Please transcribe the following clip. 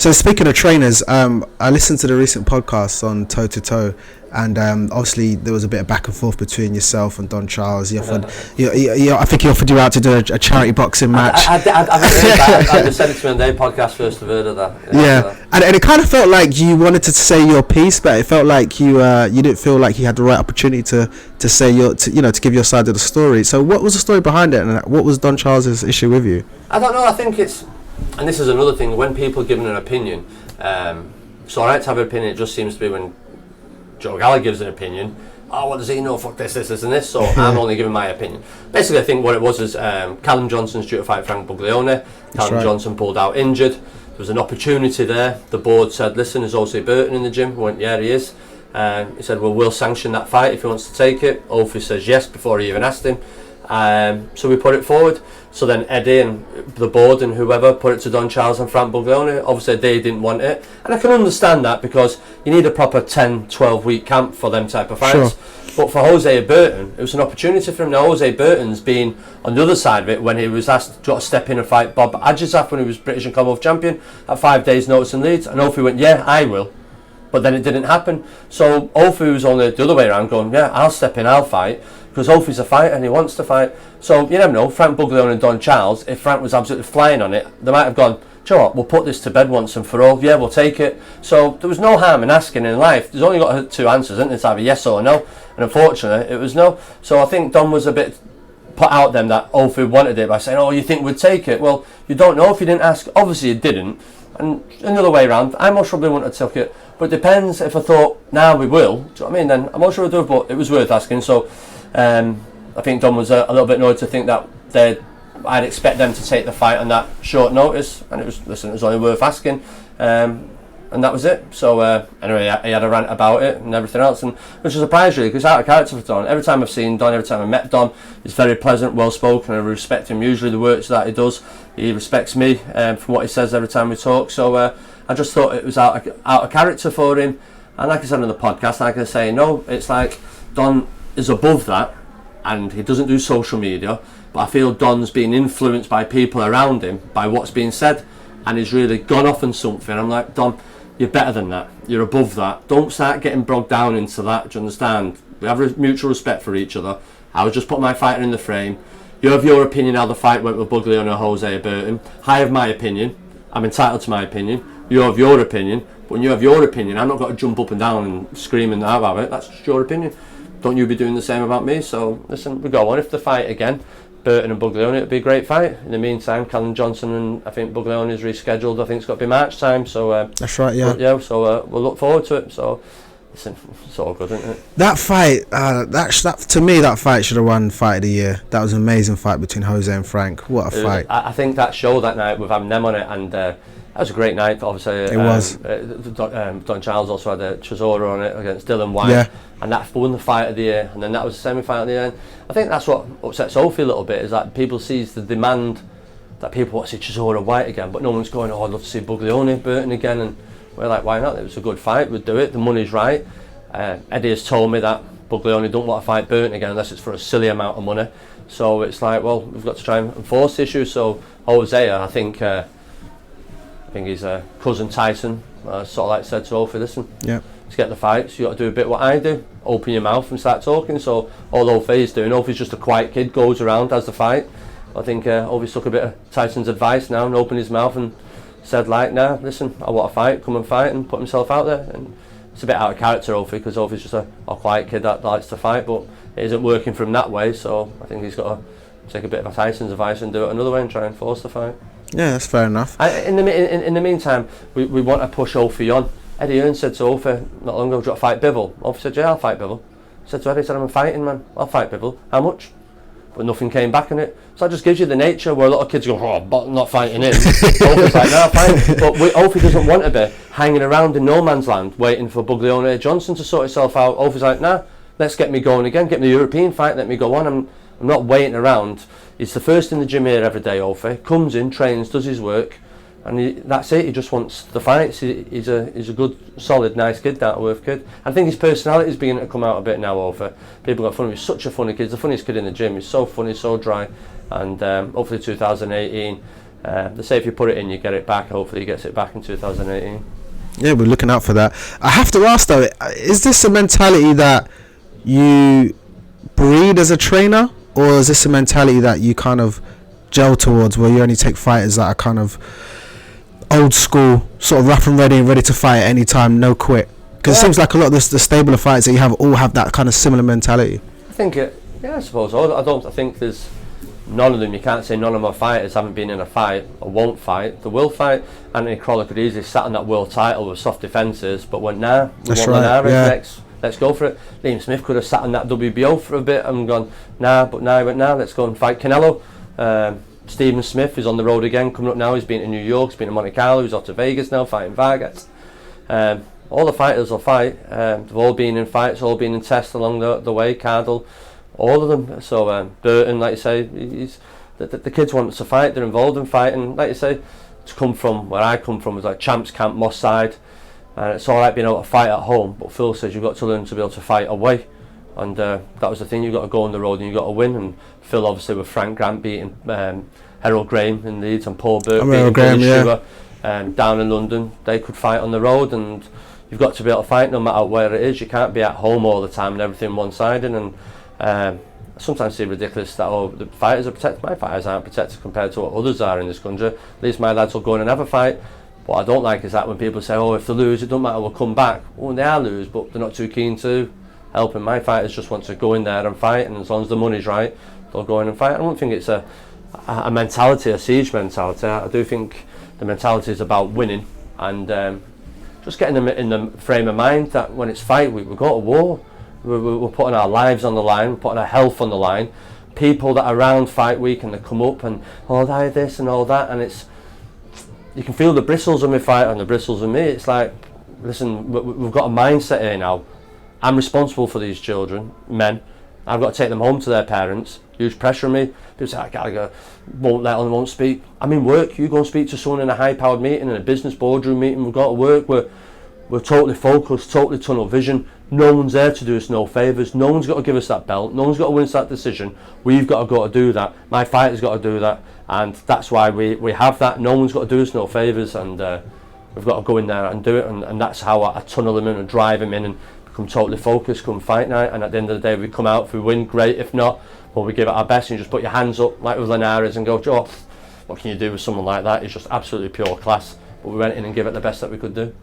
So speaking of trainers, I listened to the recent podcast on Toe to Toe, and obviously there was a bit of back and forth between yourself and Don Charles. He offered, I think he offered you out to do a charity boxing match. I've heard that. I just said it to me on their podcast first. I've heard of that. Yeah. And it kind of felt like you wanted to say your piece, but it felt like you didn't feel like you had the right opportunity to say to give your side of the story. So what was the story behind it, and what was Don Charles's issue with you? I don't know. I think it's, and this is another thing, when people give an opinion, it's alright to have an opinion. It just seems to be when Joe Gallagher gives an opinion, oh, what does he know? Fuck this and this. So I'm only giving my opinion. Basically, I think what it was is Callum Johnson's due to fight Frank Buglioni. Callum Johnson pulled out injured. There was an opportunity there. The board said, listen, is HOSEA Burton in the gym? We went, yeah, he is. He said, well, we'll sanction that fight if he wants to take it. Ophi says yes before he even asked him. So we put it forward. So then Eddie and the board and whoever put it to Don Charles and Frank Buglioni. Obviously they didn't want it, and I can understand that, because you need a proper 10-12 week camp for them type of fights. Sure. But for HOSEA Burton, it was an opportunity for him. Now HOSEA Burton's been on the other side of it when he was asked to step in and fight Bob Adjazaf when he was British and Commonwealth champion at 5 days notice in Leeds, and Ophi went, yeah, I will. But then it didn't happen. So Ophi was only the other way around going, yeah, I'll step in, I'll fight, because Ophi's a fighter and he wants to fight. So you never know, Frank Buglioni and Don Charles, if Frank was absolutely flying on it, they might have gone, do you know what, we'll put this to bed once and for all, yeah, we'll take it. So there was no harm in asking in life. There's only got two answers, isn't it? It's either yes or no, and unfortunately it was no. So I think Don was a bit put out them that Ophi wanted it by saying, oh, you think we'd take it? Well, you don't know if you didn't ask. Obviously you didn't. And another way around, I most probably wouldn't have took it, but it depends. If I thought, now we will, do you know what I mean, then I'm not sure I'd do it, but it was worth asking. So I think Don was a little bit annoyed to think that I'd expect them to take the fight on that short notice, and it was only worth asking, and that was it. So anyway, he had a rant about it and everything else, and which was a surprise really, because out of character for Don. Every time I've seen Don, every time I met Don, he's very pleasant, well spoken, and I respect him. Usually the works that he does, he respects me from what he says every time we talk. So I just thought it was out of character for him, and like I said on the podcast, like I say, no, it's like Don is above that, and he doesn't do social media, but I feel Don's being influenced by people around him, by what's being said, and he's really gone off on something. I'm like, Don, you're better than that, you're above that, don't start getting bogged down into that, do you understand? We have a mutual respect for each other. I was just putting my fighter in the frame. You have your opinion how the fight went with Buglioni or HOSEA Burton. I have my opinion, I'm entitled to my opinion. You have your opinion, but when you have your opinion, I'm not got to jump up and down and scream and about it. That's just your opinion. Don't you be doing the same about me? So listen, we go on. If the fight again, Burton and Buglioni, it'd be a great fight. In the meantime, Callum Johnson and I think Buglioni is rescheduled. I think it's got to be March time. So that's right, yeah. So we'll look forward to it. So listen, it's all good, isn't it? That fight, that to me, that fight should have won Fight of the Year. That was an amazing fight between HOSEA and Frank. What a fight! I think that show that night with having them on it, and that was a great night. Obviously, it was. Don Charles also had a Chisora on it against Dylan White. Yeah. And that won the Fight of the Year, and then that was the semi-final at the end. I think that's what upsets Ophi a little bit, is that people sees the demand that people want to see Chisora White again, but no one's going, oh, I'd love to see Buglioni Burton again, and we're like, why not? It was a good fight, we'd do it, the money's right. Eddie has told me that Buglioni don't want to fight Burton again unless it's for a silly amount of money. So it's like, well, we've got to try and enforce the issue. So HOSEA, I think his cousin Tyson sort of like said to Ophi, listen, yeah, to get the fights, you got to do a bit what I do, open your mouth and start talking. So all Ophi's doing, Ophi's just a quiet kid, goes around, has the fight. I think Ophi's took a bit of Tyson's advice now and opened his mouth and said like, nah, listen, I want to fight, come and fight, and put himself out there. And it's a bit out of character, Ophi, because Ophi's just a quiet kid that likes to fight, but it isn't working for him that way. So I think he's got to take a bit of Tyson's advice and do it another way and try and force the fight. Yeah, that's fair enough. In the meantime, we want to push Ophi on. Eddie Hearn said to Ophi not long ago, do you want to fight Bivol? Ophi said, yeah, I'll fight Bivol. He said to Eddie, I'm fighting, man, I'll fight Bivol. How much? But nothing came back in it. So that just gives you the nature where a lot of kids go, oh, but I'm not fighting him. Ophi's like, no, fine. But Ophi doesn't want to be hanging around in no man's land waiting for Buglioni Johnson to sort itself out. Ophi's like, nah, let's get me going again, get me the European fight, let me go on. I'm not waiting around. He's the first in the gym here every day, Ophi. Comes in, trains, does his work, and that's it. He just wants the fights. He's a good, solid, nice kid, down-to-earth kid. I think his personality is beginning to come out a bit now, Ophi. People got fun of him. He's such a funny kid. He's the funniest kid in the gym. He's so funny, so dry. And hopefully 2018, They say if you put it in, you get it back. Hopefully he gets it back in 2018. Yeah, we're looking out for that. I have to ask though, is this a mentality that you breed as a trainer, or is this a mentality that you kind of gel towards, where you only take fighters that are kind of old school, sort of rough and ready to fight at any time, no quit? Because it seems like a lot of the stable of fighters that you have all have that kind of similar mentality. I think I suppose I think there's none of them. You can't say none of my fighters haven't been in a fight or won't fight. They will fight. Anthony Crawler could easily sat on that world title with soft defences, but went let's go for it. Liam Smith could have sat on that WBO for a bit and gone let's go and fight Canelo. Stephen Smith is on the road again, coming up now. He's been to New York, he's been to Monte Carlo, he's off to Vegas now fighting Vargas. All the fighters will fight. They've all been in fights, all been in tests along the way. Cardle, all of them. So Burton, like you say, the kids want to fight. They're involved in fighting. Like you say, to come from where I come from was like Champs Camp, Moss Side, and it's all right being able to fight at home. But Phil says you've got to learn to be able to fight away, and that was the thing. You've got to go on the road and you've got to win. And Phil obviously with Frank Grant beating Harold Graham in Leeds and Paul Burke beating Billy Sugar down in London, they could fight on the road, and you've got to be able to fight no matter where it is. You can't be at home all the time and everything one-sided. And sometimes it's ridiculous that the fighters are protected. My fighters aren't protected compared to what others are in this country. At least my lads will go in and have a fight. What I don't like is that when people say, if they lose, it don't matter, we'll come back. Well, they are lose, but they're not too keen to help. And my fighters just want to go in there and fight, and as long as the money's right, they'll go in and fight. I don't think it's a mentality, a siege mentality. I do think the mentality is about winning, and just getting them in the frame of mind that when it's fight week, we go to war. We're putting our lives on the line, we're putting our health on the line. People that are around fight week and they come up and I this and all that, and you can feel the bristles on my fighter and the bristles on me. It's like, listen, we've got a mindset here now. I'm responsible for these children, men. I've got to take them home to their parents. Huge pressure on me. People say, Gallagher won't speak. I'm in work. You go and speak to someone in a high-powered meeting, in a business boardroom meeting. We've got to work. We're totally focused, totally tunnel vision. No one's there to do us no favours. No one's got to give us that belt. No one's got to win us that decision. We've got to go to do that. My fighter's got to do that. And that's why we have that. No one's got to do us no favours. And we've got to go in there and do it. And that's how I tunnel them in and drive them in and become totally focused come fight night. And at the end of the day, we come out. If we win, great. If not, well, we give it our best. And you just put your hands up like with Linares and go, what can you do with someone like that? It's just absolutely pure class. But we went in and gave it the best that we could do.